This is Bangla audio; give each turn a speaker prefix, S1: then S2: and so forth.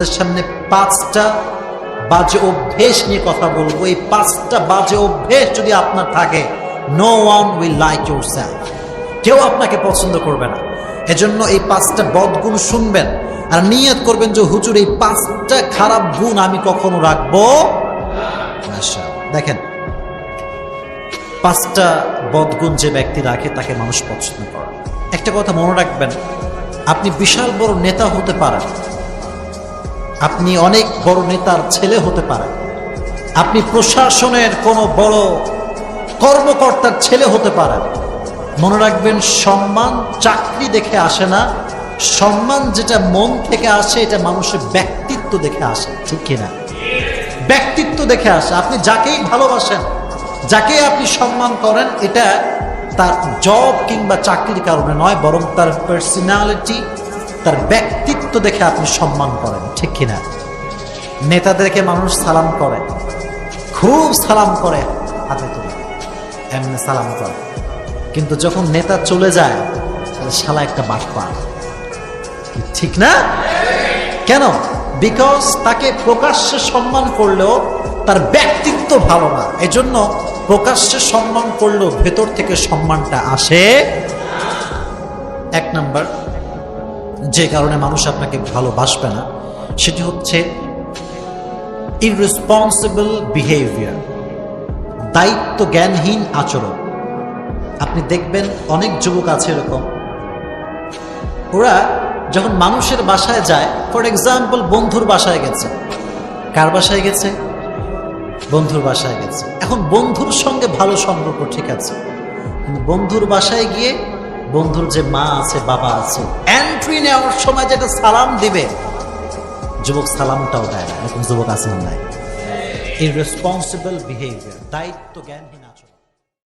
S1: সামনে 5টা বাজে অভ্যেস নিয়ে কথা বলবো। এই 5টা বাজে অভ্যেস যদি আপনার থাকে, no one will like yourself, কেউ আপনাকে পছন্দ করবে না। এজন্য এই 5টা বদগুণ শুনবেন আর নিয়ত করবেন যে হুজুর এই 5টা খারাপ গুণ আমি কখনো রাখবো না। দেখেন, 5টা বদগুণ যে ব্যক্তি রাখে তাকে মানুষ পছন্দ করে। একটা কথা মনে রাখবেন, আপনি বিশাল বড় নেতা হতে পারেন, আপনি অনেক বড় নেতার ছেলে হতে পারেন, আপনি প্রশাসনের কোনো বড় কর্মকর্তার ছেলে হতে পারেন। মনে রাখবেন, সম্মান চাকরি দেখে আসে না, সম্মান যেটা মন থেকে আসে এটা মানুষের ব্যক্তিত্ব দেখে আসে, ঠিক কিনা? ব্যক্তিত্ব দেখে আসে। আপনি যাকেই ভালোবাসেন, যাকে আপনি সম্মান করেন, এটা তার জব কিংবা চাকরির কারণে নয়, বরং তার পার্সোনালিটি, তার ব্যক্তিত্ব দেখে আপনি সম্মান করেন, ঠিক কিনা? নেতাদেরকে মানুষ সালাম করে, খুব সালাম করে, হাতে তুলে এমনি সালাম করে, কিন্তু যখন নেতা চলে যায় তাহলে শালা একটা বাটপার, ঠিক না? কেন? বিকজ তাকে প্রকাশ্যে সম্মান করলেও তার ব্যক্তিত্ব ভালো না, এজন্য প্রকাশ্যে সম্মান করলেও ভেতর থেকে সম্মানটা আসে। 1 নাম্বার যে কারণে মানুষ আপনাকে ভালোবাসবে না, সেটি হচ্ছে ইররেসপন্সিবল বিহেভিয়ার, দায়িত্ব জ্ঞানহীন আচরণ। আপনি দেখবেন অনেক যুবক আছে এরকম, ওরা যখন মানুষের বাসায় যায়, ফর এক্সাম্পল বন্ধুর বাসায় গেছে, কার বাসায় গেছে? বন্ধুর বাসায় গেছে। এখন বন্ধুর সঙ্গে ভালো সম্পর্ক, ঠিক আছে, কিন্তু বন্ধুর বাসায় গিয়ে বন্ধুর যে মা আছে, বাবা আছে, এন্ট্রি নেওয়ার সময় যেটা সালাম দিবে, যুবক সালামটাও দেয় না। এরকম যুবক আছে না? ইররেসপন্সিবল বিহেভিয়ার, দায়িত্ব জ্ঞানহীন।